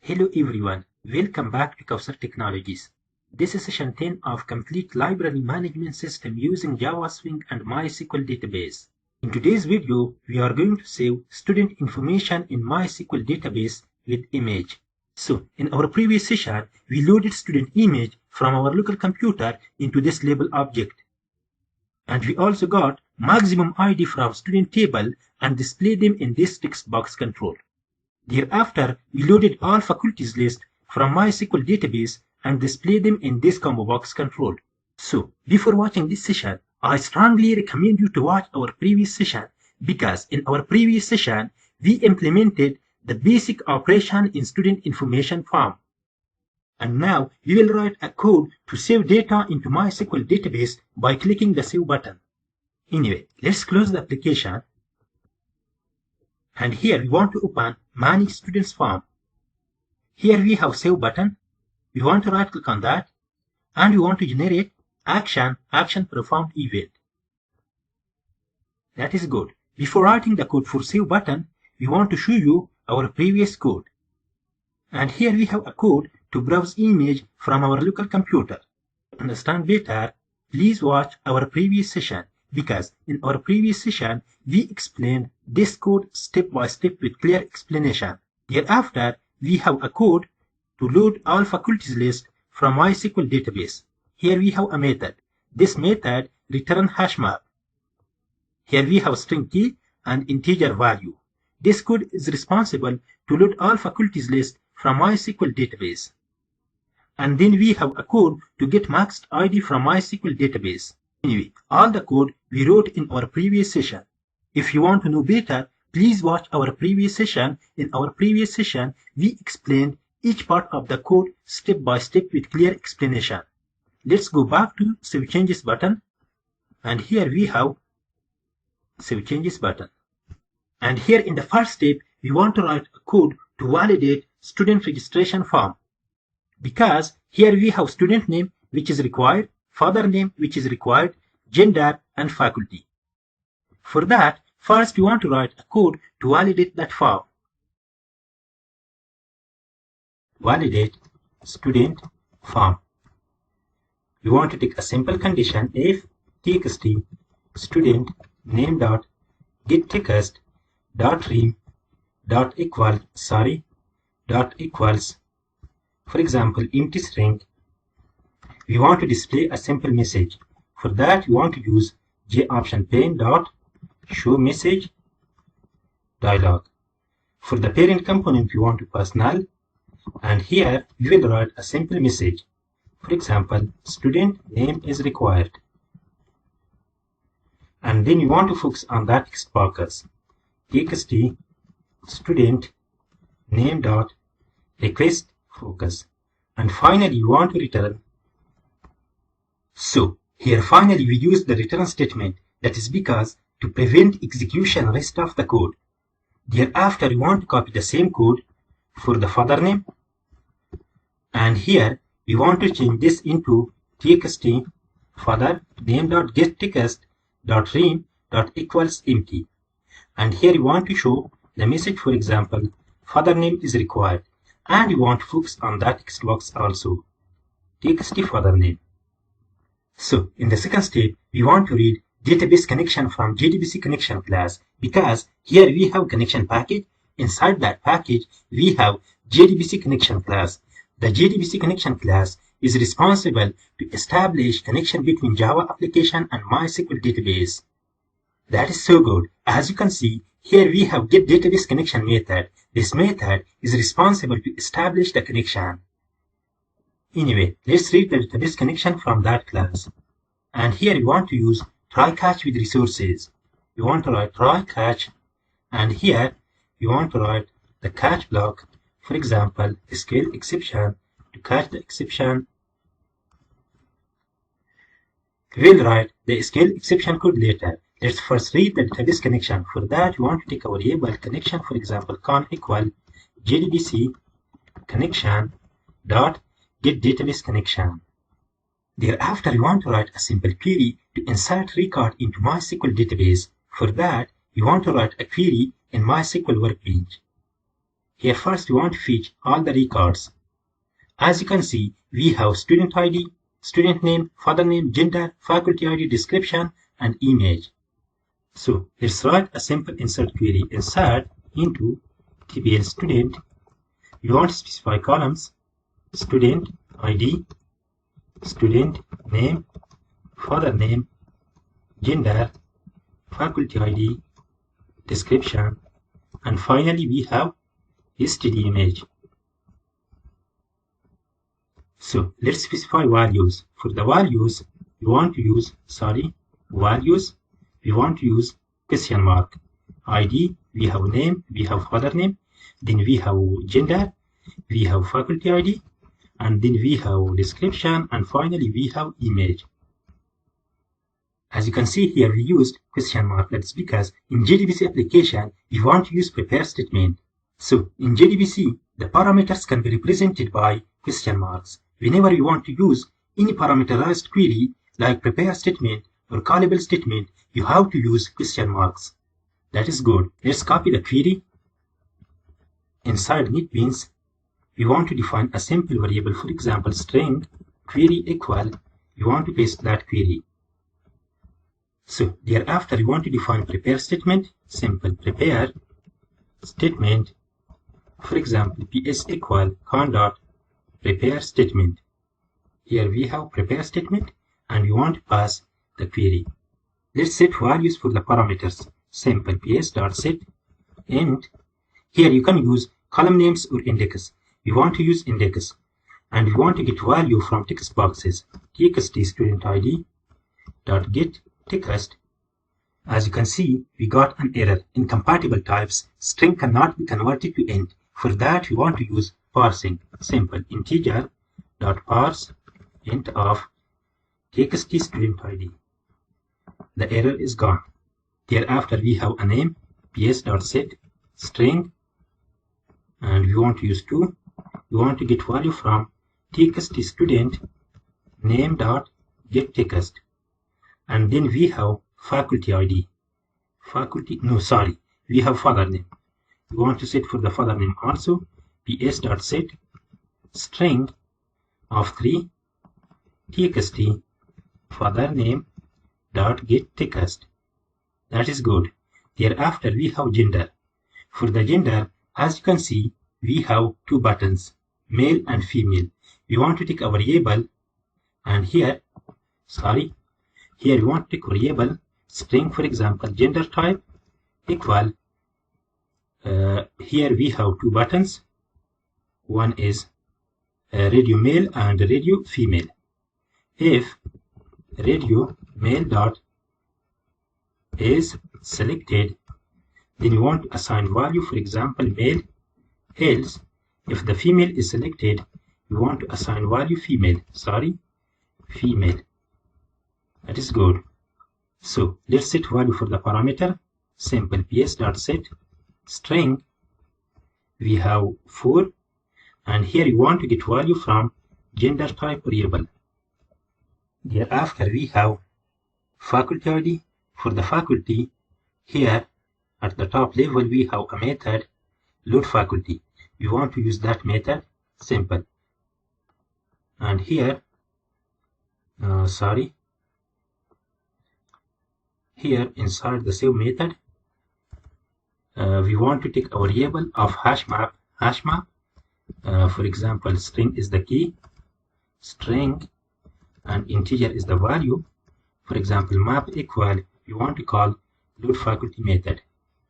Hello everyone, welcome back to Kausar Technologies. This is session 10 of Complete Library Management System using Java Swing and MySQL Database. In today's video, we are going to save student information in MySQL Database with image. So, in our previous session, we loaded student image from our local computer into this label object. And we also got maximum ID from student table and displayed them in this text box control. Thereafter, we loaded all faculties list from MySQL Database and displayed them in this combo box control. So, before watching this session, I strongly recommend you to watch our previous session because in our previous session, we implemented the basic operation in student information form. And now, we will write a code to save data into MySQL Database by clicking the Save button. Anyway, let's close the application. And here we want to open Manage Students form. Here we have Save button. We want to right click on that and we want to generate action performed event. That is good. Before writing the code for Save button, we want to show you our previous code. And here we have a code to browse image from our local computer. To understand better, please watch our previous session because in our previous session, we explained this code step by step with clear explanation. Thereafter, we have a code to load all faculties list from MySQL Database. Here we have a method. This method return hash map. Here we have string key and integer value. This code is responsible to load all faculties list from MySQL Database. And then we have a code to get maxed ID from MySQL Database. Anyway, all the code we wrote in our previous session. If you want to know better, please watch our previous session. In our previous session, we explained each part of the code step by step with clear explanation. Let's go back to Save Changes button. And here we have Save Changes button. And here in the first step, we want to write a code to validate student registration form. Because here we have student name which is required, father name which is required, gender and faculty. For that, first we want to write a code to validate that form. Validate student form. We want to take a simple condition if txt student name dot get text dot rem dot equals for example empty string. We want to display a simple message. For that, we want to use JOptionPane dot show message dialog. For the parent component, we want to pass null, and here we will write a simple message. For example, student name is required. And then we want to focus on that text box. txt student name dot request focus. And finally, we want to return. So, here finally we use the return statement. That is because to prevent execution rest of the code. Thereafter, we want to copy the same code for the father name. And here, we want to change this into txt father name.getText.rem.equals empty. And here we want to show the message, for example, father name is required. And we want to focus on that text box also. txt father name. So, in the second step, we want to read database connection from JDBC connection class because here we have connection package. Inside that package, we have JDBC connection class. The JDBC connection class is responsible to establish connection between Java application and MySQL database. That is so good. As you can see, here we have getDatabase connection method. This method is responsible to establish the connection. Anyway, let's read the database connection from that class. And here we want to use try catch with resources. We want to write try catch, and here we want to write the catch block. For example, SQL exception to catch the exception. We'll write the SQL exception code later. Let's first read the database connection. For that, we want to take our variable connection. For example, con equal JDBC connection dot get database connection. Thereafter, we want to write a simple query to insert record into MySQL database. For that, we want to write a query in MySQL workbench. Here first we want to fetch all the records. As you can see, we have student ID, student name, father name, gender, faculty ID, description, and image. So let's write a simple insert query. Insert into tbl student. We want to specify columns: student ID, student name, father name, gender, faculty ID, description, and finally we have std image. So let's specify values. For the values, we want to use we want to use question mark. ID, we have name, we have father name, then we have gender, we have faculty ID, and then we have description, and finally we have image. As you can see here, we used question mark. That's because in JDBC application, we want to use prepare statement. So in JDBC, the parameters can be represented by question marks. Whenever you want to use any parameterized query like prepare statement or callable statement, you have to use question marks. That is good. Let's copy the query. Inside NetBeans, we want to define a simple variable, for example, string query equal. We want to paste that query. So thereafter, we want to define prepare statement, simple prepare statement. For example, ps equal con dot prepare statement. Here we have prepare statement and we want to pass the query. Let's set values for the parameters. Simple ps.set int. Here you can use column names or index. We want to use index and we want to get value from text boxes. txt student id dot get text. As you can see, we got an error. Incompatible types. String cannot be converted to int. For that, we want to use parsing. Simple integer dot parse int of txt student id. The error is gone. Thereafter, we have a name ps.set string, and we want to use 2. We want to get value from txt student name dot get text, and then we have faculty ID. We have father name. We want to set for the father name also ps.set string of 3 txt father name dot get text. That is good. Thereafter, we have gender. For the gender, as you can see, we have 2 buttons, male and female. We want to take a variable, and here we want to take variable string, for example, gender type equal. Here we have 2 buttons. One is radio male and radio female. If radio male dot is selected, then you want to assign value, for example, male. Else, if the female is selected, you want to assign value female. Female. That is good. So let's set value for the parameter. Simple ps.set string. We have 4, and here you want to get value from gender type variable. Thereafter, we have faculty ID. For the faculty, here at the top level, we have a method load faculty. We want to use that method. Simple. And here, here inside the same method, we want to take a variable of hash map. For example, string is the key, string, and integer is the value. For example, map equal, we want to call load faculty method.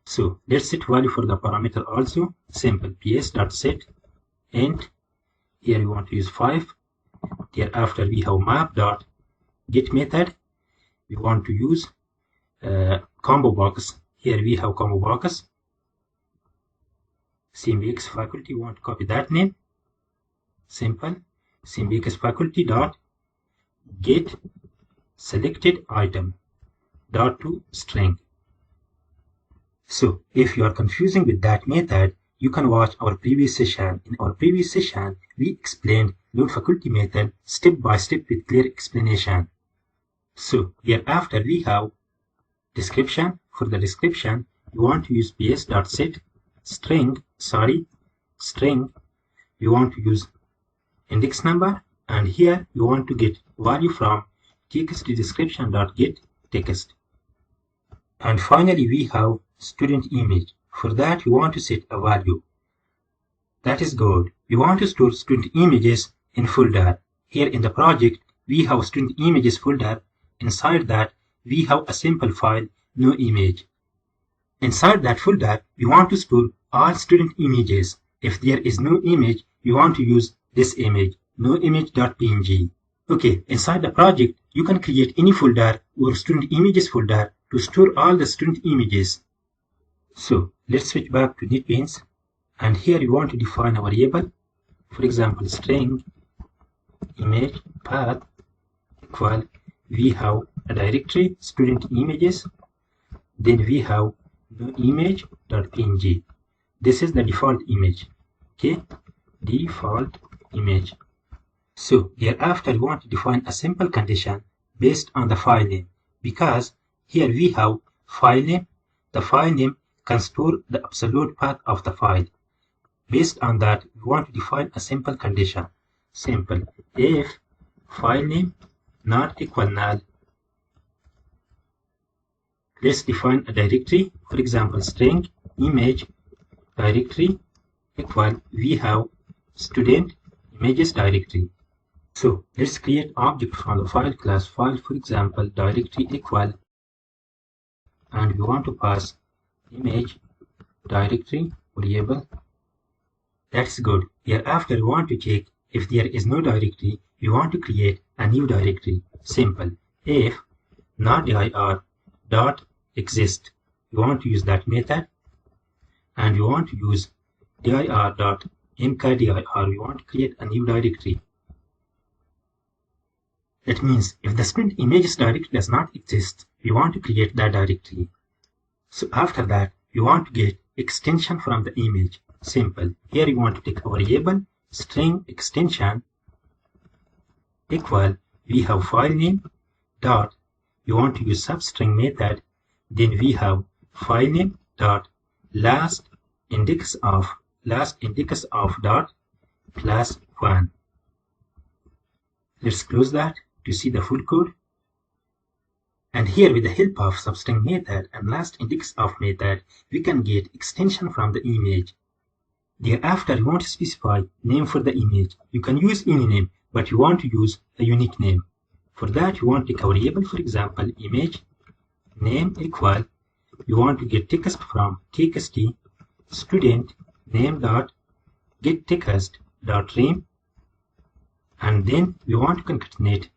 So let's set value for the parameter also. Simple ps.set int. Here we want to use 5. Thereafter, we have map.get method. We want to use combo box. Here we have combo box. SymBX faculty, we want to copy that name. Simple SymBX faculty dot get selected item dot to string. So if you are confusing with that method, you can watch our previous session. In our previous session, we explained load faculty method step by step with clear explanation. So hereafter we have description. For the description, you want to use ps.set string, string, we want to use index number, and here we want to get value from txt_description.getText. And finally we have student image. For that we want to set a value. That is good. We want to store student images in folder. Here in the project we have student images folder. Inside that we have a simple file, no image. Inside that folder we want to store all student images. If there is no image, we want to use this image, noimage.png. Okay, inside the project you can create any folder or student images folder to store all the student images. So let's switch back to NetBeans, and here we want to define a variable. For example, string image path equal, we have a directory student images, then we have no image.png. This is the default image. Okay, default image. So hereafter we want to define a simple condition based on the file name, because here we have file name. The file name can store the absolute path of the file. Based on that, we want to define a simple condition. Simple. If file name not equal null, let's define a directory. For example, string image directory equal, we have student images directory. So let's create object from the file class file, for example, directory equal, and we want to pass image directory variable. That's good. Hereafter we want to check if there is no directory, we want to create a new directory. Simple. If not dir dot exist, we want to use that method, and we want to use dir dot mkdir, we want to create a new directory. That means if the student images directory does not exist, we want to create that directory. So after that, we want to get extension from the image. Simple. Here we want to take a variable string extension equal, we have file name dot, we want to use substring method, then we have file name dot last index of dot plus 1. Let's close that to see the full code. And here with the help of substring method and last index of method, we can get extension from the image. Thereafter, you want to specify name for the image. You can use any name, but you want to use a unique name. For that, you want to take a variable, for example, image name equal, you want to get text from txt student name dot get text dot rem, and then we want to concatenate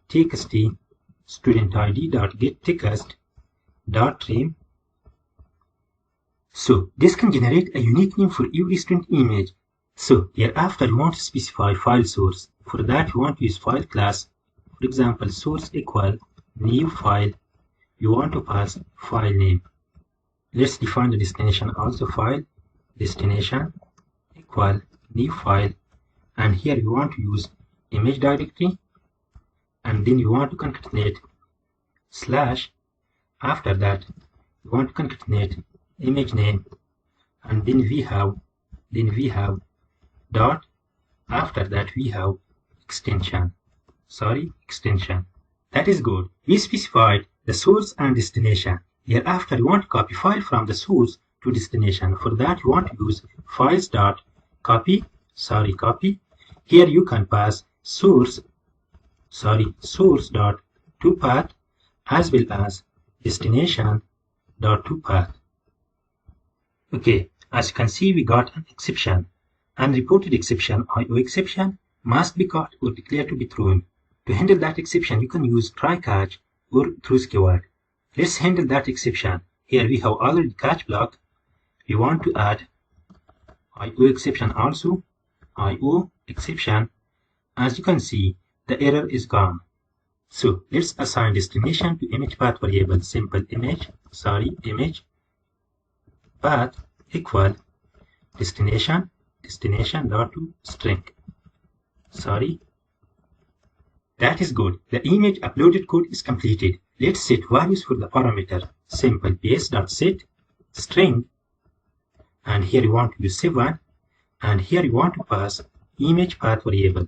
txt student id dot get text dot rem. So this can generate a unique name for every student image. So hereafter you want to specify file source. For that you want to use file class. For example, source equal new file. You want to pass file name. Let's define the destination also, file destination equal new file, and here you want to use image directory, and then you want to concatenate slash. After that you want to concatenate image name, and then we have dot. After that we have extension. That is good. We specified the source and destination. Hereafter you want to copy file from the source to destination. For that you want to use files dot copy. Here you can pass source dot to path as well as destination dot to path. Okay, as you can see, we got an exception. Unreported exception, IO exception, must be caught or declared to be thrown. To handle that exception, you can use try catch or throws keyword. Let's handle that exception. Here we have already catch block. We want to add IO exception also. IO exception. As you can see, the error is gone. So let's assign destination to image path variable. Simple image path equal destination dot to string. That is good. The image uploaded code is completed. Let's set values for the parameter. Simple base dot set string, and here you want to use 7. and here you want to pass image path variable.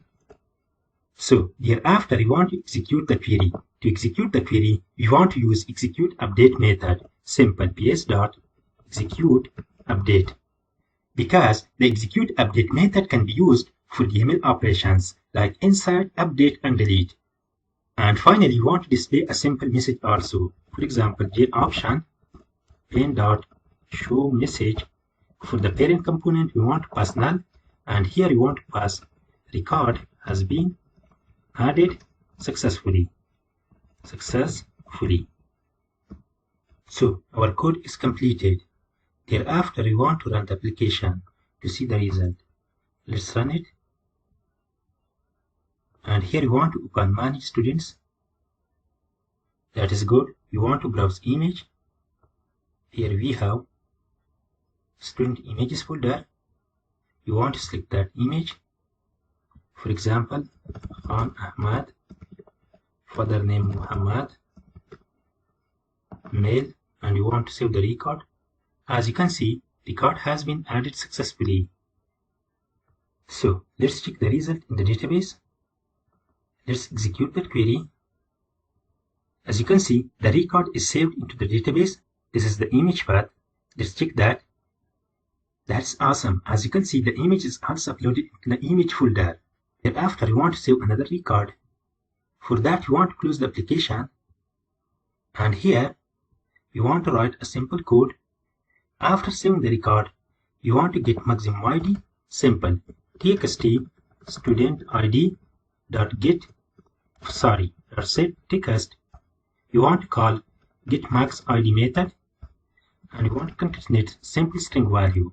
So thereafter you want to execute the query. To execute the query, we want to use execute update method. Simple ps.execute update. Because the execute update method can be used for DML operations like insert, update, and delete. And finally, you want to display a simple message also. For example, option plain.show message. For the parent component, we want to pass null, and here you want to pass record has been added successfully. So our code is completed. Thereafter, we want to run the application to see the result. Let's run it. And here you want to open manage students. That is good. You want to browse image. Here we have student images folder. You want to select that image. For example, Khan Ahmad, father name Muhammad, male, and you want to save the record. As you can see, record has been added successfully. So let's check the result in the database. Let's execute that query. As you can see, the record is saved into the database. This is the image path. Let's check that. That's awesome. As you can see, the image is also uploaded in the image folder. Thereafter, you want to save another record. For that, you want to close the application. And here, you want to write a simple code. After saving the record, you want to get maximum ID. Simple. txt student id set text. You want to call getMaxID method, and you want to concatenate simple string value.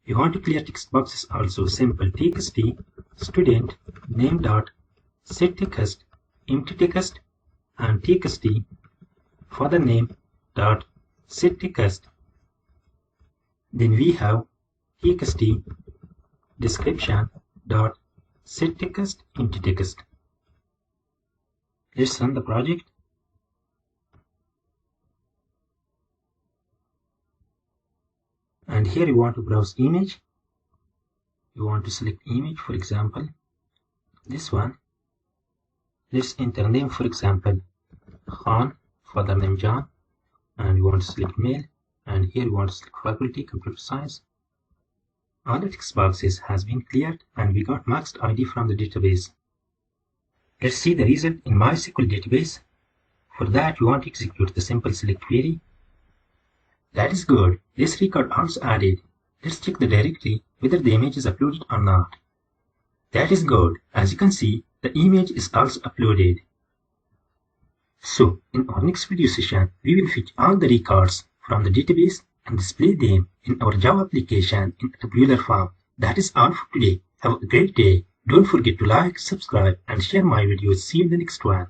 You want to clear text boxes also. Simple txt student name dot set text empty text, and txt father name dot set text. Then we have txt description dot set text empty text. Let's run the project. And here you want to browse image. You want to select image, for example, this one. Let's enter name, for example, Khan, father name John, and you want to select male, and here you want to select faculty, computer science. All the text boxes has been cleared, and we got maxed ID from the database. Let's see the result in MySQL Database. For that, you want to execute the simple select query. That is good. This record also added. Let's check the directory whether the image is uploaded or not. That is good. As you can see, the image is also uploaded. So, in our next video session, we will fetch all the records from the database and display them in our Java application in a tabular form. That is all for today. Have a great day. Don't forget to like, subscribe, and share my videos. See you in the next one.